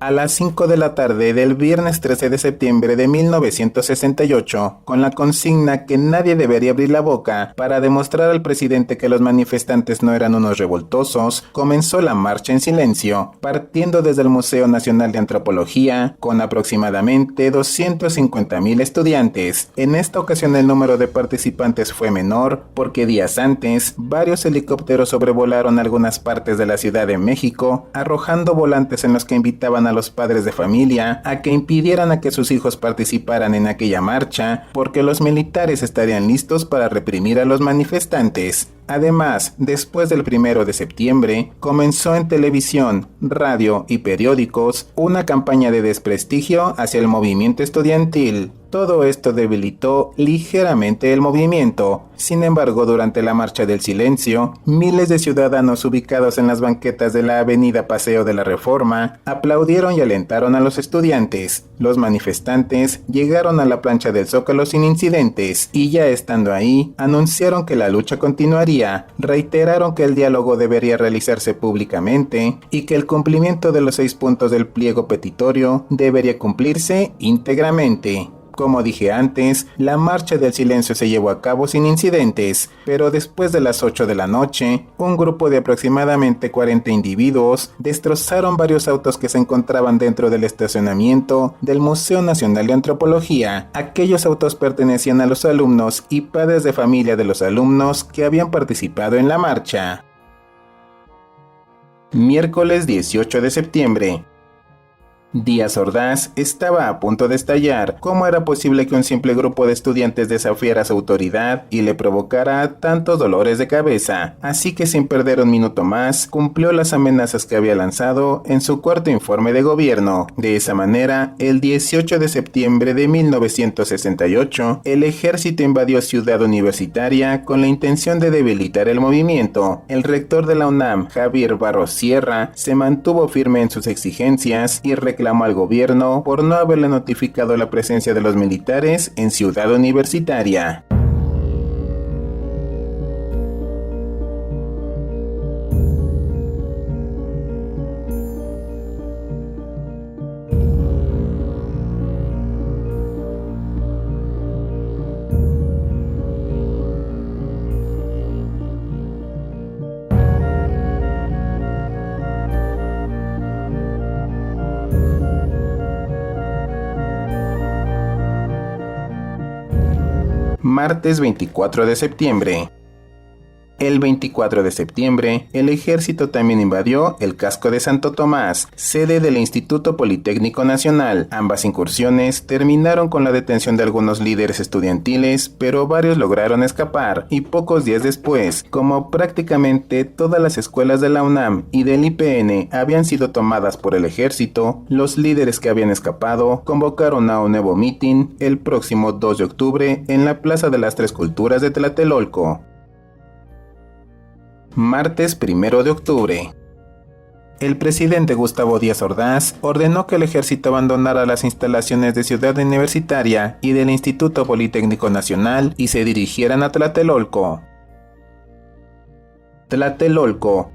A las 5 de la tarde del viernes 13 de septiembre de 1968, con la consigna que nadie debería abrir la boca para demostrar al presidente que los manifestantes no eran unos revoltosos, comenzó la marcha en silencio, partiendo desde el Museo Nacional de Antropología, con aproximadamente 250,000 estudiantes. En esta ocasión el número de participantes fue menor, porque días antes, varios helicópteros sobrevolaron algunas partes de la Ciudad de México, arrojando volantes en los que invitaban a los padres de familia a que impidieran a que sus hijos participaran en aquella marcha porque los militares estarían listos para reprimir a los manifestantes. Además, después del 1 de septiembre, comenzó en televisión, radio y periódicos una campaña de desprestigio hacia el movimiento estudiantil. Todo esto debilitó ligeramente el movimiento. Sin embargo, durante la Marcha del Silencio, miles de ciudadanos ubicados en las banquetas de la avenida Paseo de la Reforma aplaudieron y alentaron a los estudiantes. Los manifestantes llegaron a la plancha del Zócalo sin incidentes y ya estando ahí, anunciaron que la lucha continuaría. Reiteraron que el diálogo debería realizarse públicamente y que el cumplimiento de los 6 puntos del pliego petitorio debería cumplirse íntegramente. Como dije antes, la marcha del silencio se llevó a cabo sin incidentes, pero después de las 8 de la noche, un grupo de aproximadamente 40 individuos destrozaron varios autos que se encontraban dentro del estacionamiento del Museo Nacional de Antropología. Aquellos autos pertenecían a los alumnos y padres de familia de los alumnos que habían participado en la marcha. Miércoles 18 de septiembre. Díaz Ordaz estaba a punto de estallar. ¿Cómo era posible que un simple grupo de estudiantes desafiara a su autoridad y le provocara tantos dolores de cabeza? Así que sin perder un minuto más, cumplió las amenazas que había lanzado en su cuarto informe de gobierno. De esa manera, el 18 de septiembre de 1968, el ejército invadió Ciudad Universitaria con la intención de debilitar el movimiento. El rector de la UNAM, Javier Barros Sierra, se mantuvo firme en sus exigencias y reclamó al gobierno por no haberle notificado la presencia de los militares en Ciudad Universitaria. Martes 24 de septiembre. El 24 de septiembre, el ejército también invadió el casco de Santo Tomás, sede del Instituto Politécnico Nacional. Ambas incursiones terminaron con la detención de algunos líderes estudiantiles, pero varios lograron escapar, y pocos días después, como prácticamente todas las escuelas de la UNAM y del IPN habían sido tomadas por el ejército, los líderes que habían escapado convocaron a un nuevo mitin el próximo 2 de octubre en la Plaza de las Tres Culturas de Tlatelolco. Martes 1 de octubre. El presidente Gustavo Díaz Ordaz ordenó que el ejército abandonara las instalaciones de Ciudad Universitaria y del Instituto Politécnico Nacional y se dirigieran a Tlatelolco. Tlatelolco.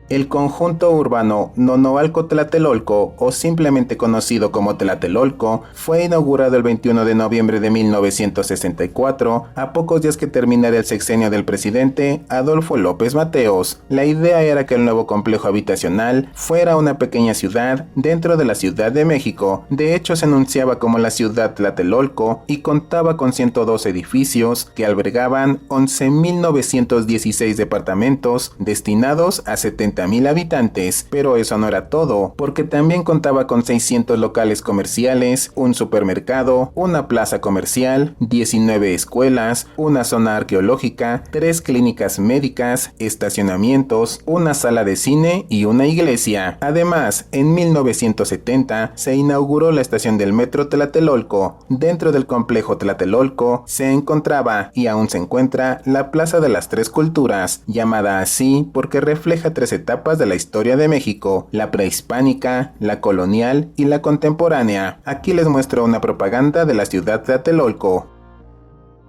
El conjunto urbano Nonoalco-Tlatelolco, o simplemente conocido como Tlatelolco, fue inaugurado el 21 de noviembre de 1964, a pocos días que terminara el sexenio del presidente Adolfo López Mateos. La idea era que el nuevo complejo habitacional fuera una pequeña ciudad dentro de la Ciudad de México. De hecho, se anunciaba como la ciudad Tlatelolco y contaba con 102 edificios que albergaban 11.916 departamentos destinados a 70,000 habitantes, pero eso no era todo, porque también contaba con 600 locales comerciales, un supermercado, una plaza comercial, 19 escuelas, una zona arqueológica, 3 clínicas médicas, estacionamientos, una sala de cine y una iglesia. Además, en 1970 se inauguró la estación del metro Tlatelolco. Dentro del complejo Tlatelolco se encontraba y aún se encuentra la Plaza de las Tres Culturas, llamada así porque refleja 3 etapas de la historia de México: la prehispánica, la colonial y la contemporánea. Aquí les muestro una propaganda de la ciudad de Tlatelolco.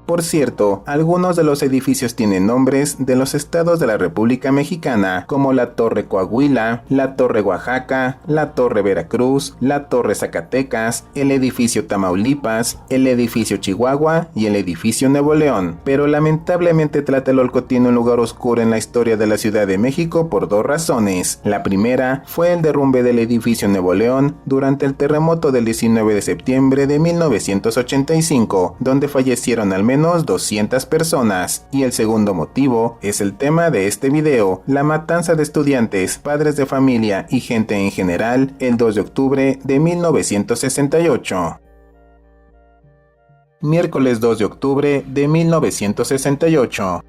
Por cierto, algunos de los edificios tienen nombres de los estados de la República Mexicana, como la Torre Coahuila, la Torre Oaxaca, la Torre Veracruz, la Torre Zacatecas, el edificio Tamaulipas, el edificio Chihuahua y el edificio Nuevo León. Pero lamentablemente Tlatelolco tiene un lugar oscuro en la historia de la Ciudad de México por 2 razones. La primera fue el derrumbe del edificio Nuevo León durante el terremoto del 19 de septiembre de 1985, donde fallecieron al menos 200 personas, y el segundo motivo es el tema de este video: la matanza de estudiantes, padres de familia y gente en general el 2 de octubre de 1968. Miércoles 2 de octubre de 1968.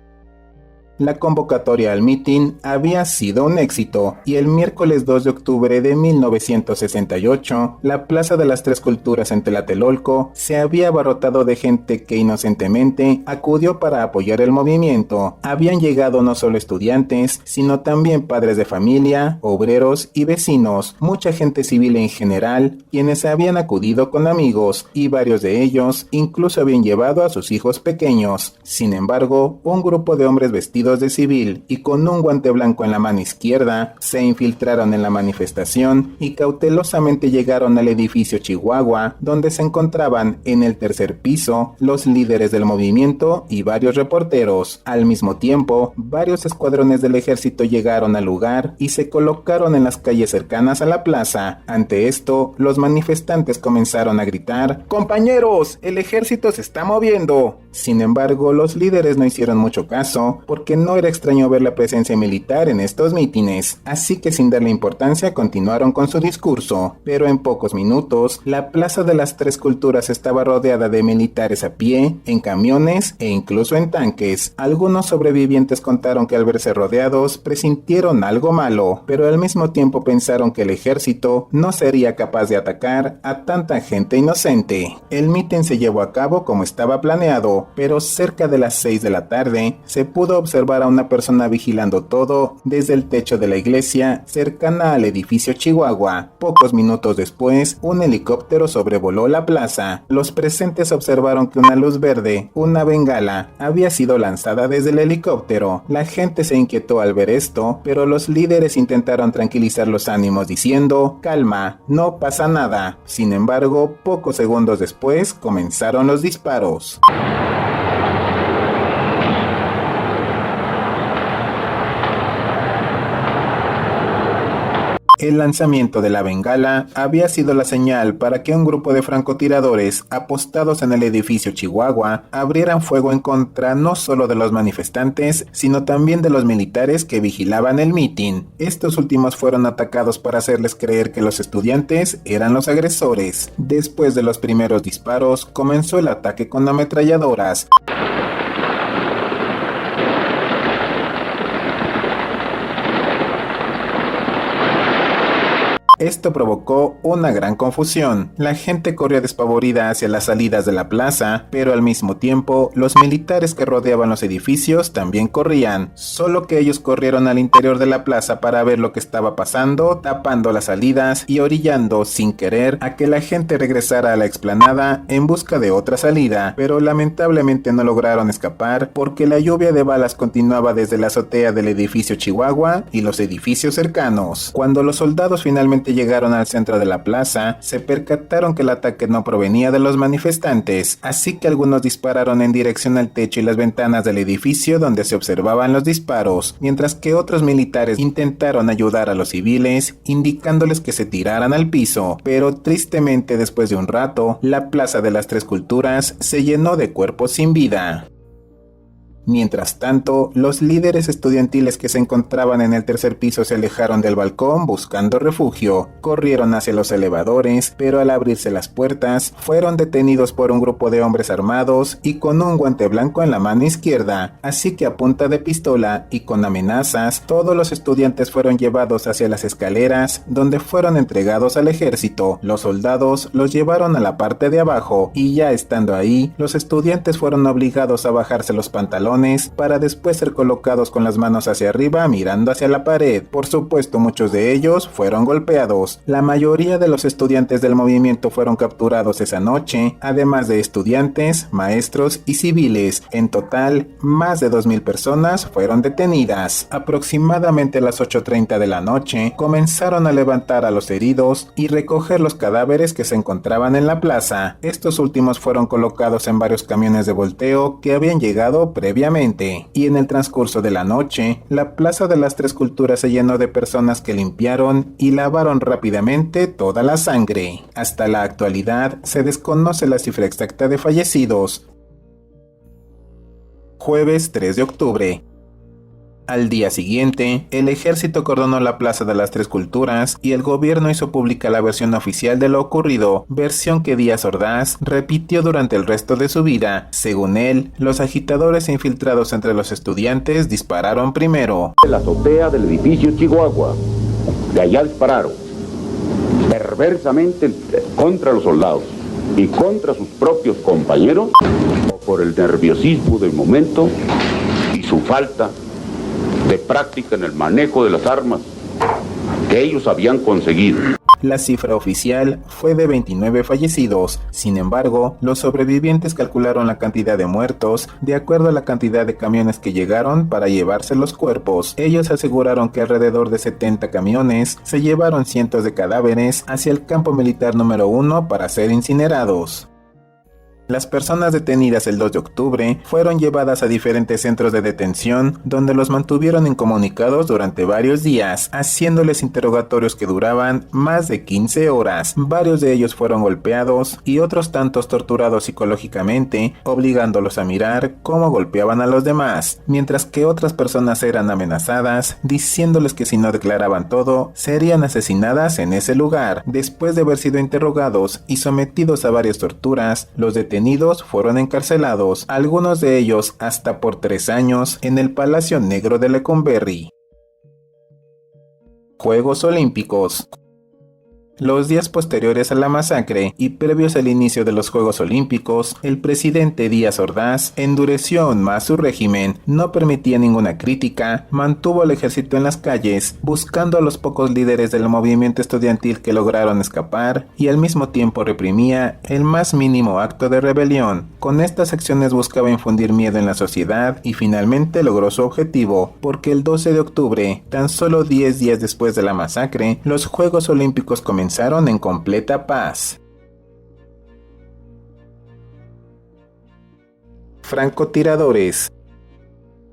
La convocatoria al mitin había sido un éxito, y el miércoles 2 de octubre de 1968, la Plaza de las Tres Culturas en Tlatelolco se había abarrotado de gente que inocentemente acudió para apoyar el movimiento. Habían llegado no solo estudiantes, sino también padres de familia, obreros y vecinos, mucha gente civil en general, quienes habían acudido con amigos, y varios de ellos incluso habían llevado a sus hijos pequeños. Sin embargo, un grupo de hombres vestidos de civil y con un guante blanco en la mano izquierda se infiltraron en la manifestación y cautelosamente llegaron al edificio Chihuahua, donde se encontraban en el 3er piso los líderes del movimiento y varios reporteros. Al mismo tiempo, varios escuadrones del ejército llegaron al lugar y se colocaron en las calles cercanas a la plaza. Ante esto, los manifestantes comenzaron a gritar: "¡Compañeros, el ejército se está moviendo!". Sin embargo, los líderes no hicieron mucho caso, porque no era extraño ver la presencia militar en estos mítines, así que sin darle importancia continuaron con su discurso. Pero en pocos minutos, la Plaza de las Tres Culturas estaba rodeada de militares a pie, en camiones e incluso en tanques. Algunos sobrevivientes contaron que al verse rodeados presintieron algo malo, pero al mismo tiempo pensaron que el ejército no sería capaz de atacar a tanta gente inocente. El mitin se llevó a cabo como estaba planeado, pero cerca de las 6 de la tarde se pudo observar a una persona vigilando todo desde el techo de la iglesia cercana al edificio Chihuahua. Pocos minutos después, un helicóptero sobrevoló la plaza. Los presentes observaron que una luz verde, una bengala, había sido lanzada desde el helicóptero. La gente se inquietó al ver esto, pero los líderes intentaron tranquilizar los ánimos diciendo: "Calma, no pasa nada". Sin embargo, pocos segundos después comenzaron los disparos. El lanzamiento de la bengala había sido la señal para que un grupo de francotiradores apostados en el edificio Chihuahua abrieran fuego en contra no solo de los manifestantes, sino también de los militares que vigilaban el mitin. Estos últimos fueron atacados para hacerles creer que los estudiantes eran los agresores. Después de los primeros disparos, comenzó el ataque con ametralladoras. Esto provocó una gran confusión. La gente corrió despavorida hacia las salidas de la plaza, pero al mismo tiempo, los militares que rodeaban los edificios también corrían, solo que ellos corrieron al interior de la plaza para ver lo que estaba pasando, tapando las salidas y orillando, sin querer, a que la gente regresara a la explanada en busca de otra salida, pero lamentablemente no lograron escapar porque la lluvia de balas continuaba desde la azotea del edificio Chihuahua y los edificios cercanos. Cuando los soldados finalmente llegaron al centro de la plaza, se percataron que el ataque no provenía de los manifestantes, así que algunos dispararon en dirección al techo y las ventanas del edificio donde se observaban los disparos, mientras que otros militares intentaron ayudar a los civiles, indicándoles que se tiraran al piso, pero tristemente después de un rato, la Plaza de las Tres Culturas se llenó de cuerpos sin vida. Mientras tanto, los líderes estudiantiles que se encontraban en el tercer piso se alejaron del balcón buscando refugio, corrieron hacia los elevadores, pero al abrirse las puertas, fueron detenidos por un grupo de hombres armados y con un guante blanco en la mano izquierda, así que a punta de pistola y con amenazas, todos los estudiantes fueron llevados hacia las escaleras, donde fueron entregados al ejército. Los soldados los llevaron a la parte de abajo, y ya estando ahí, los estudiantes fueron obligados a bajarse los pantalones para después ser colocados con las manos hacia arriba mirando hacia la pared. Por supuesto, muchos de ellos fueron golpeados. La mayoría de los estudiantes del movimiento fueron capturados esa noche, además de estudiantes, maestros y civiles. En total, más de 2,000 personas fueron detenidas. Aproximadamente a las 8:30 de la noche, comenzaron a levantar a los heridos y recoger los cadáveres que se encontraban en la plaza. Estos últimos fueron colocados en varios camiones de volteo que habían llegado previamente. Y en el transcurso de la noche, la Plaza de las Tres Culturas se llenó de personas que limpiaron y lavaron rápidamente toda la sangre. Hasta la actualidad se desconoce la cifra exacta de fallecidos. Jueves 3 de octubre. Al día siguiente, el ejército cordonó la Plaza de las Tres Culturas y el gobierno hizo pública la versión oficial de lo ocurrido, versión que Díaz Ordaz repitió durante el resto de su vida. Según él, los agitadores infiltrados entre los estudiantes dispararon primero. La azotea del edificio Chihuahua, de allá dispararon, perversamente contra los soldados y contra sus propios compañeros, por el nerviosismo del momento y su falta de práctica en el manejo de las armas que ellos habían conseguido. La cifra oficial fue de 29 fallecidos. Sin embargo, los sobrevivientes calcularon la cantidad de muertos de acuerdo a la cantidad de camiones que llegaron para llevarse los cuerpos. Ellos aseguraron que alrededor de 70 camiones se llevaron cientos de cadáveres hacia el campo militar número 1 para ser incinerados. Las personas detenidas el 2 de octubre fueron llevadas a diferentes centros de detención donde los mantuvieron incomunicados durante varios días, haciéndoles interrogatorios que duraban más de 15 horas. Varios de ellos fueron golpeados y otros tantos torturados psicológicamente, obligándolos a mirar cómo golpeaban a los demás, mientras que otras personas eran amenazadas, diciéndoles que si no declaraban todo, serían asesinadas en ese lugar. Después de haber sido interrogados y sometidos a varias torturas, los detenidos fueron encarcelados, algunos de ellos hasta por 3 años, en el Palacio Negro de Lecumberri. Juegos Olímpicos. Los días posteriores a la masacre y previos al inicio de los Juegos Olímpicos, el presidente Díaz Ordaz endureció aún más su régimen, no permitía ninguna crítica, mantuvo al ejército en las calles, buscando a los pocos líderes del movimiento estudiantil que lograron escapar, y al mismo tiempo reprimía el más mínimo acto de rebelión. Con estas acciones buscaba infundir miedo en la sociedad y finalmente logró su objetivo, porque el 12 de octubre, tan solo 10 días después de la masacre, los Juegos Olímpicos comenzaron en completa paz. Francotiradores.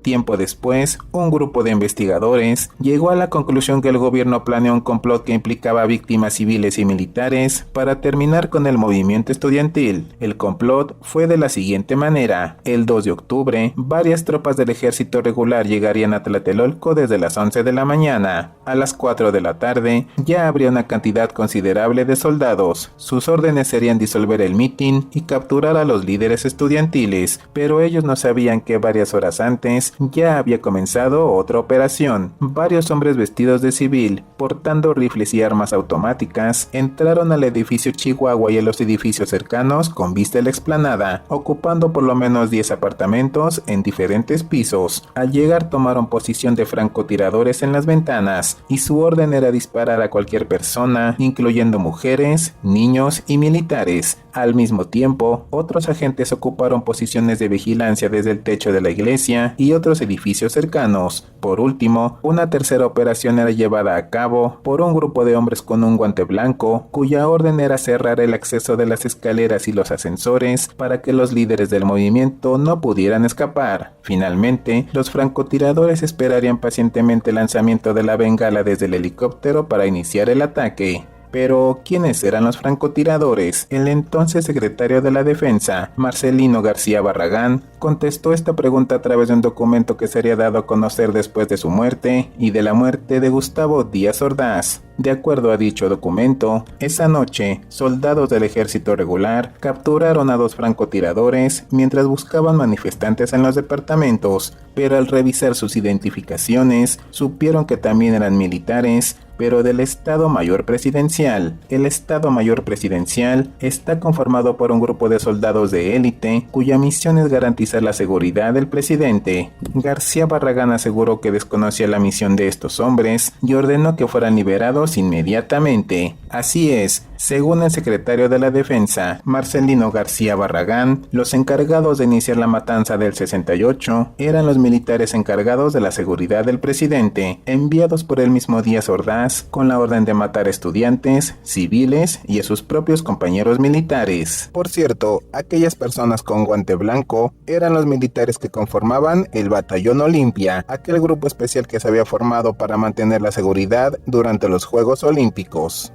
Tiempo después, un grupo de investigadores llegó a la conclusión que el gobierno planeó un complot que implicaba víctimas civiles y militares para terminar con el movimiento estudiantil. El complot fue de la siguiente manera: el 2 de octubre, varias tropas del ejército regular llegarían a Tlatelolco desde las 11 de la mañana. A las 4 de la tarde, ya habría una cantidad considerable de soldados. Sus órdenes serían disolver el mitin y capturar a los líderes estudiantiles, pero ellos no sabían que varias horas antes ya había comenzado otra operación. Varios hombres vestidos de civil, portando rifles y armas automáticas, entraron al edificio Chihuahua y a los edificios cercanos con vista a la explanada, ocupando por lo menos 10 apartamentos en diferentes pisos. Al llegar tomaron posición de francotiradores en las ventanas, y su orden era disparar a cualquier persona, incluyendo mujeres, niños y militares. Al mismo tiempo, otros agentes ocuparon posiciones de vigilancia desde el techo de la iglesia y otros edificios cercanos. Por último, una tercera operación era llevada a cabo por un grupo de hombres con un guante blanco, cuya orden era cerrar el acceso de las escaleras y los ascensores para que los líderes del movimiento no pudieran escapar. Finalmente, los francotiradores esperarían pacientemente el lanzamiento de la bengala desde el helicóptero para iniciar el ataque. Pero, ¿quiénes eran los francotiradores? El entonces secretario de la Defensa, Marcelino García Barragán, contestó esta pregunta a través de un documento que sería dado a conocer después de su muerte y de la muerte de Gustavo Díaz Ordaz. De acuerdo a dicho documento, esa noche, soldados del ejército regular capturaron a 2 francotiradores mientras buscaban manifestantes en los departamentos, pero al revisar sus identificaciones, supieron que también eran militares, pero del Estado Mayor Presidencial. El Estado Mayor Presidencial está conformado por un grupo de soldados de élite cuya misión es garantizar la seguridad del presidente. García Barragán aseguró que desconocía la misión de estos hombres y ordenó que fueran liberados inmediatamente. Así es, según el secretario de la Defensa, Marcelino García Barragán, los encargados de iniciar la matanza del 68 eran los militares encargados de la seguridad del presidente, enviados por el mismo Díaz Ordaz con la orden de matar estudiantes, civiles y a sus propios compañeros militares. Por cierto, aquellas personas con guante blanco eran los militares que conformaban el Batallón Olimpia, aquel grupo especial que se había formado para mantener la seguridad durante los Juegos Olímpicos.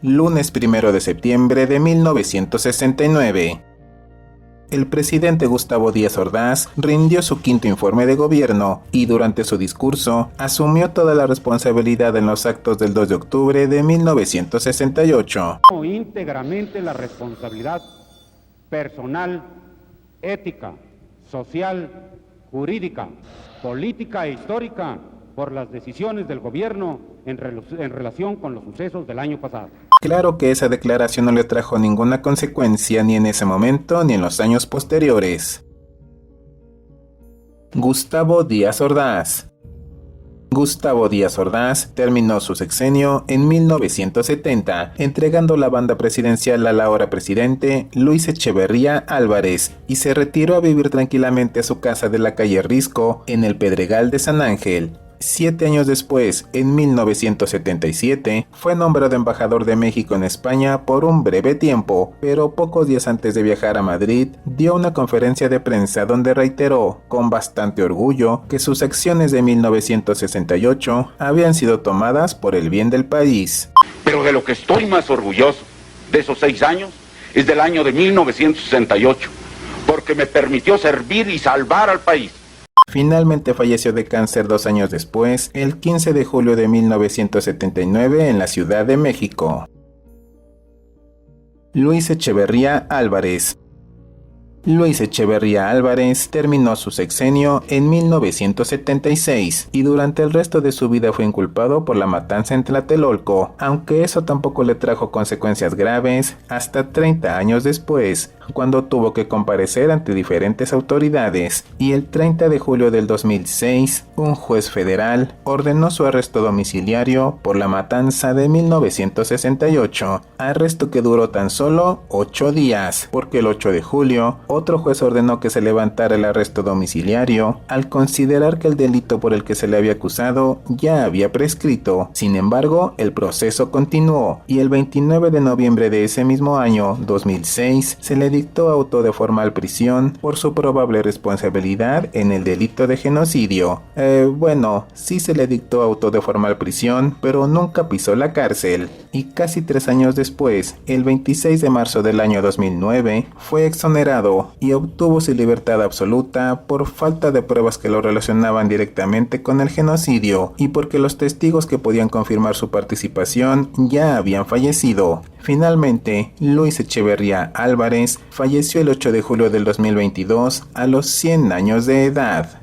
Lunes 1 de septiembre de 1969. El presidente Gustavo Díaz Ordaz rindió su quinto informe de gobierno y durante su discurso asumió toda la responsabilidad en los actos del 2 de octubre de 1968. Íntegramente la responsabilidad personal, ética, social, jurídica, política e histórica por las decisiones del gobierno en relación con los sucesos del año pasado. Claro que esa declaración no le trajo ninguna consecuencia ni en ese momento ni en los años posteriores. Gustavo Díaz Ordaz. Gustavo Díaz Ordaz terminó su sexenio en 1970, entregando la banda presidencial al ahora presidente Luis Echeverría Álvarez, y se retiró a vivir tranquilamente a su casa de la calle Risco, en el Pedregal de San Ángel. 7 años después, en 1977, fue nombrado embajador de México en España por un breve tiempo, pero pocos días antes de viajar a Madrid, dio una conferencia de prensa donde reiteró, con bastante orgullo, que sus acciones de 1968 habían sido tomadas por el bien del país. Pero de lo que estoy más orgulloso de esos 6 años es del año de 1968, porque me permitió servir y salvar al país. Finalmente falleció de cáncer 2 años después, el 15 de julio de 1979 en la Ciudad de México. Luis Echeverría Álvarez. Luis Echeverría Álvarez terminó su sexenio en 1976 y durante el resto de su vida fue inculpado por la matanza en Tlatelolco, aunque eso tampoco le trajo consecuencias graves hasta 30 años después, cuando tuvo que comparecer ante diferentes autoridades, y el 30 de julio del 2006, un juez federal ordenó su arresto domiciliario por la matanza de 1968, arresto que duró tan solo 8 días, porque el 8 de julio otro juez ordenó que se levantara el arresto domiciliario al considerar que el delito por el que se le había acusado ya había prescrito. Sin embargo, el proceso continuó y el 29 de noviembre de ese mismo año, 2006, se le dictó auto de formal prisión por su probable responsabilidad en el delito de genocidio. Sí se le dictó auto de formal prisión, pero nunca pisó la cárcel. Y casi 3 años después, el 26 de marzo del año 2009, fue exonerado y obtuvo su libertad absoluta por falta de pruebas que lo relacionaban directamente con el genocidio y porque los testigos que podían confirmar su participación ya habían fallecido. Finalmente, Luis Echeverría Álvarez falleció el 8 de julio del 2022 a los 100 años de edad.